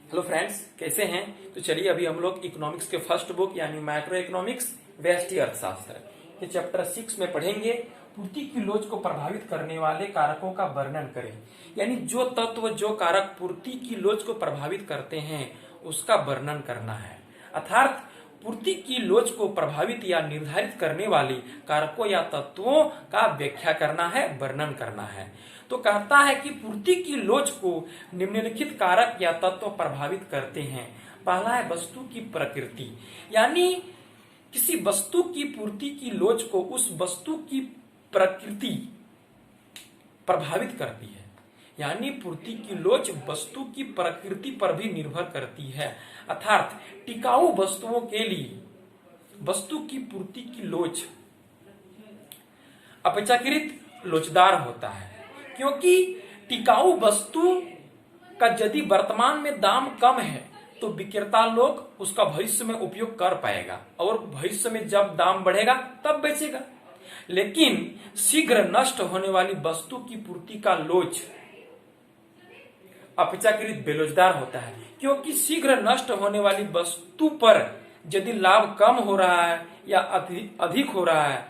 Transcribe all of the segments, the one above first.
Hello friends, कैसे हैं। तो चलिए अभी हम लोग इकोनॉमिक्स के फर्स्ट बुक यानी माइक्रो इकोनॉमिक्स व्यष्टि अर्थशास्त्र के चैप्टर 6 में पढ़ेंगे। पूर्ति की लोच को प्रभावित करने वाले कारकों का वर्णन करें। यानी जो तत्व जो कारक पूर्ति की लोच को प्रभावित करते हैं उसका वर्णन करना है। अर्थात पूर्ति की लोच को प्रभावित या निर्धारित करने वाले कारकों या तत्वों का व्याख्या करना है, वर्णन करना है। तो कहता है कि पूर्ति की लोच को निम्नलिखित कारक या तत्व प्रभावित करते हैं। पहला है वस्तु की प्रकृति, यानी किसी वस्तु की पूर्ति की लोच को उस वस्तु की प्रकृति प्रभावित करती है। यानी पूर्ति की लोच वस्तु की प्रकृति पर भी निर्भर करती है। अर्थात टिकाऊ वस्तुओं के लिए वस्तु की पूर्ति की लोच अपेक्षाकृत लोचदार होता है, क्योंकि टिकाऊ वस्तु का यदि वर्तमान में दाम कम है तो विक्रेता लोग उसका भविष्य में उपयोग कर पाएगा और भविष्य में जब दाम बढ़ेगा तब बेचेगा। लेकिन शीघ्र नष्ट होने वाली वस्तु की पूर्ति का लोच अपेक्षाकृत बेरोजगार होता है, क्योंकि शीघ्र नष्ट होने वाली वस्तु पर यदि लाभ कम हो रहा है या अधिक हो रहा है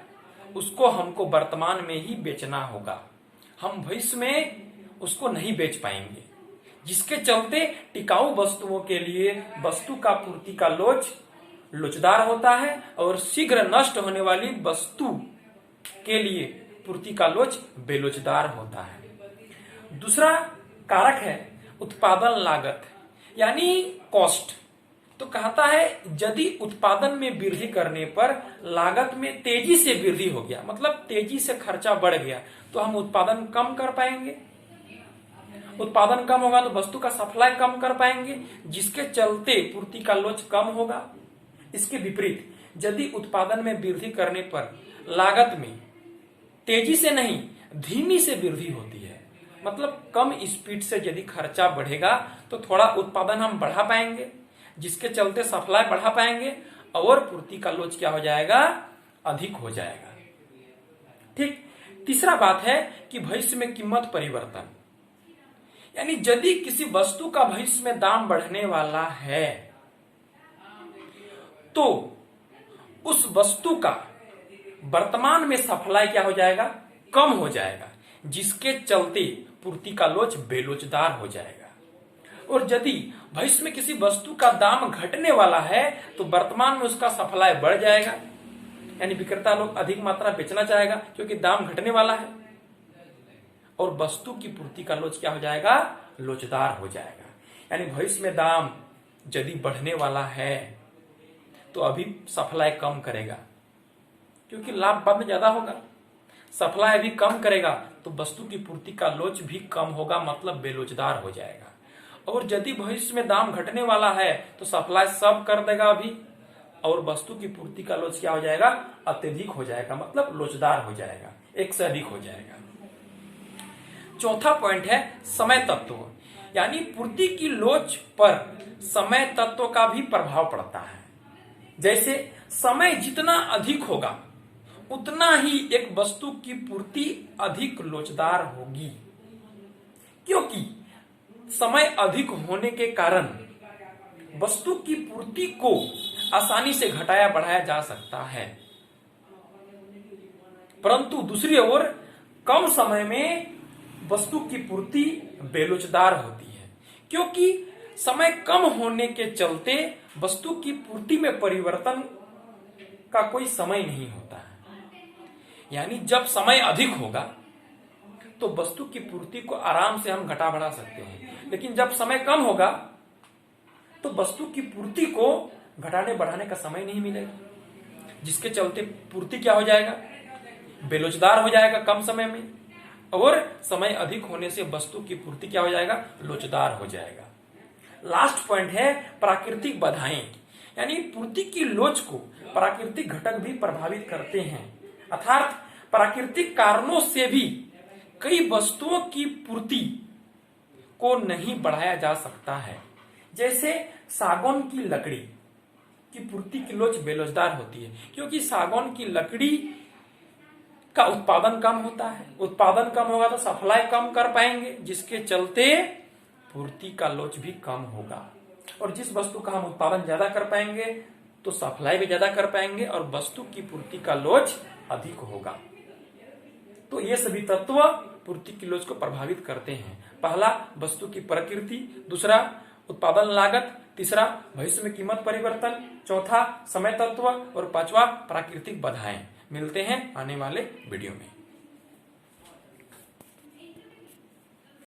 उसको हमको वर्तमान में ही बेचना होगा, हम भविष्य में उसको नहीं बेच पाएंगे। जिसके चलते टिकाऊ वस्तुओं के लिए वस्तु का पूर्ति का लोच लोचदार होता है और शीघ्र नष्ट होने वाली वस्तु के लिए पूर्ति का लोच बेलोचदार होता है। दूसरा कारक है उत्पादन लागत यानी कॉस्ट। तो कहता है यदि उत्पादन में वृद्धि करने पर लागत में तेजी से वृद्धि हो गया, मतलब तेजी से खर्चा बढ़ गया, तो हम उत्पादन कम कर पाएंगे। उत्पादन कम होगा तो वस्तु का सप्लाई कम कर पाएंगे, जिसके चलते पूर्ति का लोच कम होगा। इसके विपरीत यदि उत्पादन में वृद्धि करने पर लागत में तेजी से नहीं धीमी से वृद्धि होती है, मतलब कम स्पीड से यदि खर्चा बढ़ेगा तो थोड़ा उत्पादन हम बढ़ा पाएंगे, जिसके चलते सप्लाई बढ़ा पाएंगे और पूर्ति का लोच क्या हो जाएगा, अधिक हो जाएगा। ठीक। तीसरा बात है कि भविष्य में कीमत परिवर्तन, यानी यदि किसी वस्तु का भविष्य में दाम बढ़ने वाला है तो उस वस्तु का वर्तमान में सप्लाई क्या हो जाएगा, कम हो जाएगा, जिसके चलते पूर्ति का लोच बेलोचदार हो जाएगा। और यदि भविष्य में किसी वस्तु का दाम घटने वाला है तो वर्तमान में उसका सप्लाई बढ़ जाएगा, यानी विक्रेता लोग अधिक मात्रा बेचना चाहेगा क्योंकि दाम घटने वाला है, और वस्तु की पूर्ति का लोच क्या हो जाएगा, लोचदार हो जाएगा। यानी भविष्य में दाम यदि बढ़ने वाला है तो अभी सप्लाई कम करेगा क्योंकि लाभ बाद में ज्यादा होगा, सप्लाई भी कम करेगा तो वस्तु की पूर्ति का लोच भी कम होगा, मतलब बेलोचदार हो जाएगा। और यदि भविष्य में दाम घटने वाला है तो सप्लाई सब कर देगा अभी, और वस्तु की पूर्ति का लोच क्या हो जाएगा, अत्यधिक हो जाएगा, मतलब लोचदार हो जाएगा, एक से अधिक हो जाएगा। चौथा पॉइंट है समय तत्व, यानी पूर्ति की लोच पर समय तत्व का भी प्रभाव पड़ता है। जैसे समय जितना अधिक होगा उतना ही एक वस्तु की पूर्ति अधिक लोचदार होगी, क्योंकि समय अधिक होने के कारण वस्तु की पूर्ति को आसानी से घटाया बढ़ाया जा सकता है। परंतु दूसरी ओर कम समय में वस्तु की पूर्ति बेलोचदार होती है, क्योंकि समय कम होने के चलते वस्तु की पूर्ति में परिवर्तन का कोई समय नहीं होता है। यानी जब समय अधिक होगा तो वस्तु की पूर्ति को आराम से हम घटा बढ़ा सकते हैं, लेकिन जब समय कम होगा तो वस्तु की पूर्ति को घटाने बढ़ाने का समय नहीं मिलेगा, जिसके चलते पूर्ति क्या हो जाएगा, बेलोचदार हो जाएगा कम समय में, और समय अधिक होने से वस्तु की पूर्ति क्या हो जाएगा, लोचदार हो जाएगा। लास्ट पॉइंट है प्राकृतिक बाधाएं, यानी पूर्ति की लोच को प्राकृतिक घटक भी प्रभावित करते हैं। अर्थात प्राकृतिक कारणों से भी कई वस्तुओं की पूर्ति को नहीं बढ़ाया जा सकता है। जैसे सागौन की लकड़ी की पूर्ति की लोच बेलोचदार होती है, क्योंकि सागौन की लकड़ी का उत्पादन कम होता है, उत्पादन कम होगा तो सप्लाई कम कर पाएंगे, जिसके चलते पूर्ति का लोच भी कम होगा। और जिस वस्तु का हम उत्पादन ज्यादा कर पाएंगे तो सप्लाई भी ज्यादा कर पाएंगे और वस्तु की पूर्ति का लोच अधिक होगा। तो ये सभी तत्व पूर्ति की लोच को प्रभावित करते हैं। पहला वस्तु की प्रकृति, दूसरा उत्पादन लागत, तीसरा भविष्य में कीमत परिवर्तन, चौथा समय तत्व और पांचवा प्राकृतिक बाधाएं। मिलते हैं आने वाले वीडियो में।